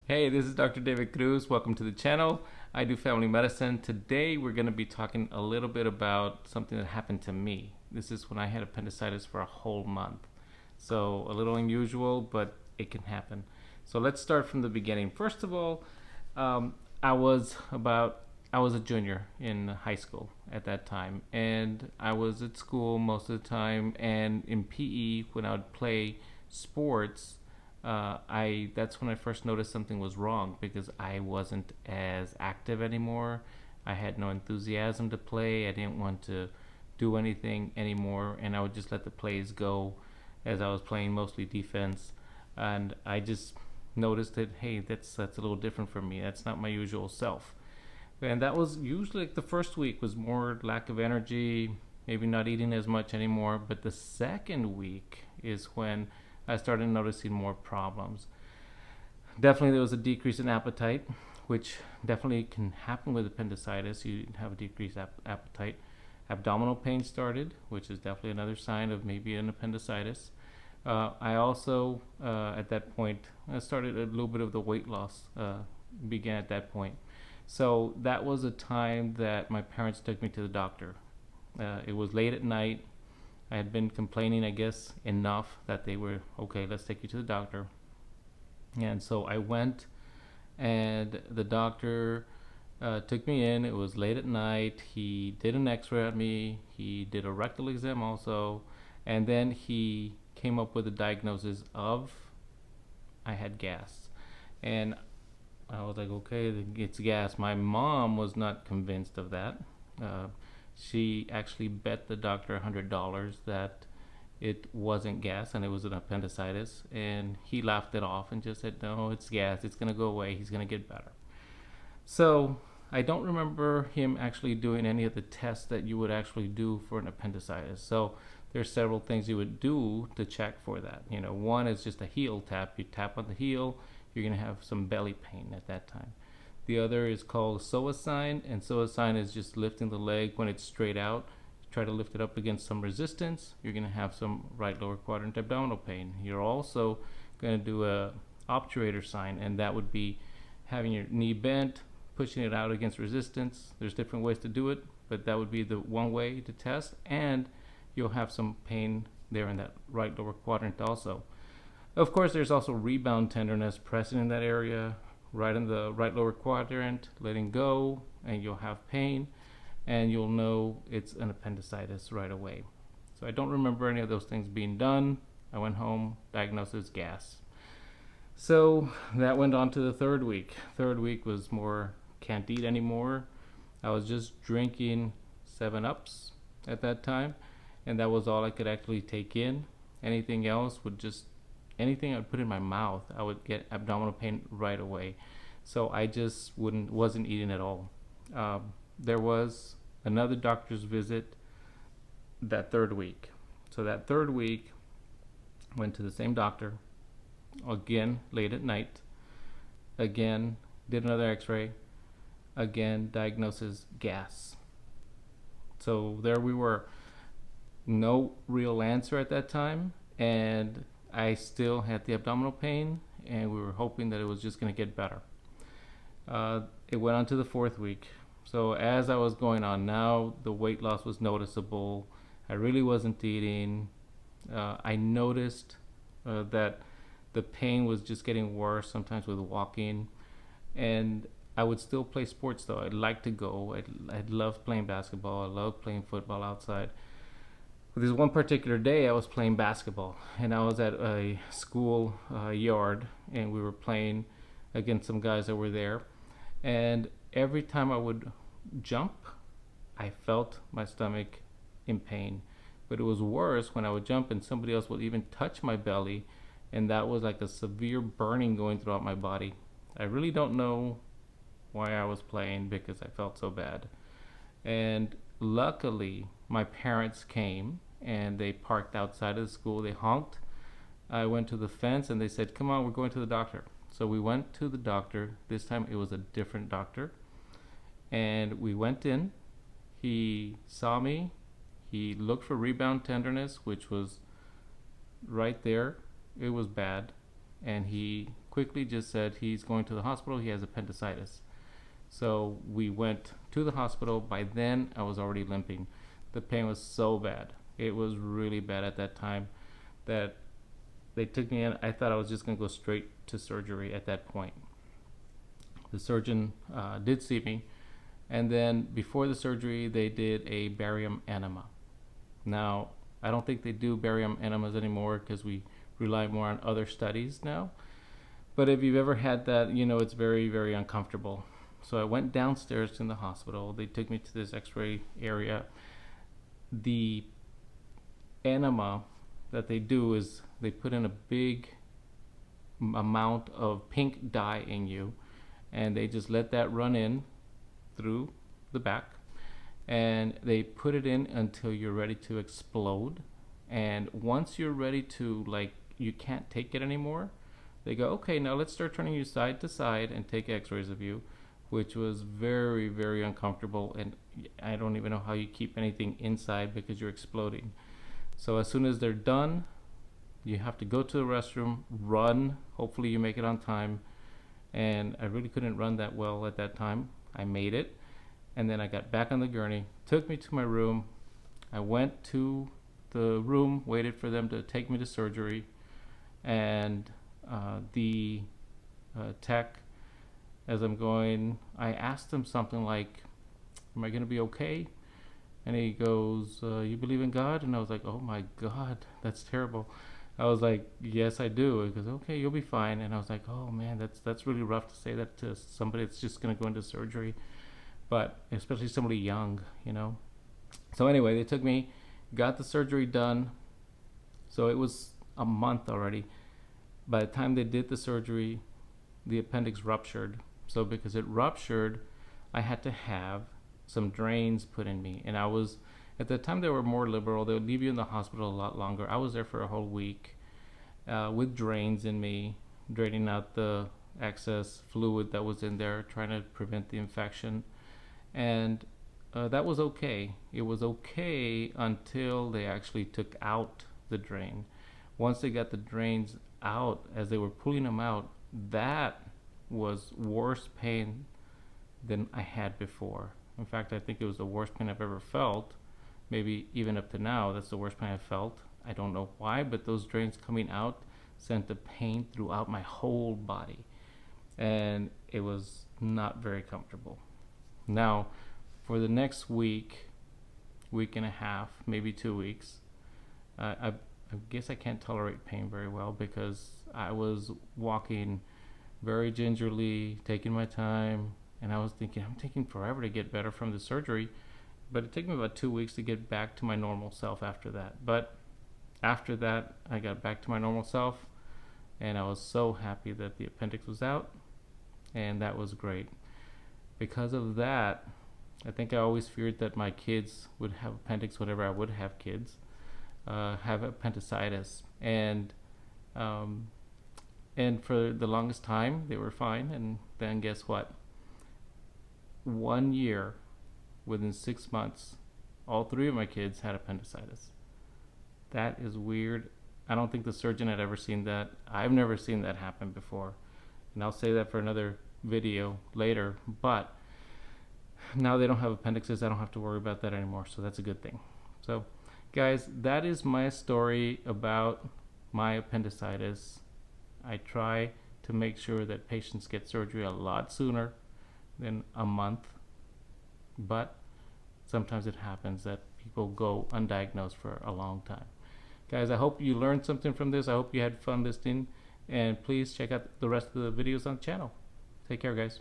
Hey, this is Dr. David Cruz. Welcome to the channel. I do family medicine. Today we're going to be talking a little bit about something that happened to me. This is when I had appendicitis for a whole month. So a little unusual, but it can happen. So let's start from the beginning. First of all, um, I was about I was a junior in high school at that time, and I was at school most of the time. And in PE, when I would play sports, I that's when I first noticed something was wrong because I wasn't as active anymore. I had no enthusiasm to play. I didn't want to do anything anymore, and I would just let the plays go as I was playing mostly defense. And I just noticed that hey, that's a little different for me. That's not my usual self. And that was usually like the first week was more lack of energy, maybe not eating as much anymore. But the second week is when I started noticing more problems. Definitely, there was a decrease in appetite, which definitely can happen with appendicitis. You have a decreased appetite. Abdominal pain started, which is definitely another sign of maybe an appendicitis. I also, at that point, I started a little bit of the weight loss began at that point. So that was a time that my parents took me to the doctor. It was late at night. I had been complaining, I guess, enough that they were okay. Let's take you to the doctor. And so I went, and the doctor took me in. It was late at night. He did an X-ray on me. He did a rectal exam also, and then he came up with a diagnosis of I had gas, and I was like, okay, it's gas. My mom was not convinced of that. Uh, she actually bet the doctor $100 that it wasn't gas and it was an appendicitis, and he laughed it off and just said, "No, it's gas. It's gonna go away. He's gonna get better." So I don't remember him actually doing any of the tests that you would actually do for an appendicitis. So there's several things you would do to check for that. One is just a heel tap. You tap on the heel, you're going to have some belly pain at that time. The other is called psoas sign, and psoas sign is just lifting the leg when it's straight out. Try to lift it up against some resistance. You're going to have some right lower quadrant abdominal pain. You're also going to do a obturator sign, and that would be having your knee bent, pushing it out against resistance. There's different ways to do it, but that would be the one way to test, and you'll have some pain there in that right lower quadrant also. Of course, there's also rebound tenderness, pressing in that area, right in the right lower quadrant, letting go, and you'll have pain, and you'll know it's an appendicitis right away. So I don't remember any of those things being done. I went home, diagnosed as gas. So that went on to the third week. Third week was more can't eat anymore. I was just drinking 7-Ups at that time, and that was all I could actually take in. Anything else would just anything I would put in my mouth, I would get abdominal pain right away. So I just wasn't eating at all. There was another doctor's visit that third week. So that third week, went to the same doctor again late at night. Again, did another X-ray. Again, diagnosis gas. So there we were. No real answer at that time, and I still had the abdominal pain, and we were hoping that it was just going to get better. It went on to the fourth week. So as I was going on now, the weight loss was noticeable. I really wasn't eating. I noticed that the pain was just getting worse sometimes with walking, and I would still play sports though. I'd like to go. I'd love playing basketball. I love playing football outside. This one particular day I was playing basketball, and I was at a school yard, and we were playing against some guys that were there, and every time I would jump I felt my stomach in pain, but it was worse when I would jump and somebody else would even touch my belly, and that was like a severe burning going throughout my body. I really don't know why I was playing because I felt so bad. And luckily my parents came and they parked outside of the school. They honked. I went to the fence and they said, "Come on, we're going to the doctor." So we went to the doctor. This time it was a different doctor. And we went in. He saw me. He looked for rebound tenderness, which was right there. It was bad. And he quickly just said he's going to the hospital, he has appendicitis. So we went to the hospital. By then I was already limping. The pain was so bad. It was really bad at that time that they took me in. I thought I was just going to go straight to surgery at that point. The surgeon did see me, and then before the surgery they did a barium enema. Now, I don't think they do barium enemas anymore because we rely more on other studies now. But if you've ever had that, you know it's very, very uncomfortable. So I went downstairs in the hospital. They took me to this x-ray area. The enema that they do is they put in a big amount of pink dye in you, and they just let that run in through the back, and they put it in until you're ready to explode. And once you're ready to, like, you can't take it anymore, they go, okay, now let's start turning you side to side and take x-rays of you, which was very, very uncomfortable. And I don't even know how you keep anything inside because you're exploding. So as soon as they're done, you have to go to the restroom, run, hopefully you make it on time. And I really couldn't run that well at that time. I made it, and then I got back on the gurney, took me to my room. I went to the room, waited for them to take me to surgery, and the tech, as I'm going, I asked him something like, am I going to be okay? And he goes, you believe in God? And I was like, oh my God, that's terrible. I was like, yes, I do. He goes, okay, you'll be fine. And I was like, oh man, that's really rough to say that to somebody that's just going to go into surgery, but especially somebody young, you know. So anyway, they took me, got the surgery done. So it was a month already. By the time they did the surgery, the appendix ruptured. So because it ruptured, I had to have some drains put in me. And I was, at the time they were more liberal. They would leave you in the hospital a lot longer. I was there for a whole week with drains in me, draining out the excess fluid that was in there, trying to prevent the infection. And that was okay. It was okay until they actually took out the drain. Once they got the drains out, as they were pulling them out, that was worse pain than I had before. In fact, I think it was the worst pain I've ever felt. Maybe even up to now, that's the worst pain I've felt. I don't know why, but those drains coming out sent the pain throughout my whole body. And it was not very comfortable. Now, for the next week, week and a half, maybe 2 weeks, I guess I can't tolerate pain very well because I was walking very gingerly, taking my time, and I was thinking, I'm taking forever to get better from the surgery. But it took me about 2 weeks to get back to my normal self after that. But after that, I got back to my normal self, and I was so happy that the appendix was out, and that was great. Because of that, I think I always feared that my kids would have appendix whenever I would have kids, have appendicitis. And for the longest time, they were fine. And then guess what? 1 year, within 6 months, all 3 of my kids had appendicitis. That is weird. I don't think the surgeon had ever seen that. I've never seen that happen before. And I'll say that for another video later. But now they don't have appendixes. I don't have to worry about that anymore. So that's a good thing. So guys, that is my story about my appendicitis. I try to make sure that patients get surgery a lot sooner than a month. But sometimes it happens that people go undiagnosed for a long time. Guys, I hope you learned something from this. I hope you had fun listening. And please check out the rest of the videos on the channel. Take care, guys.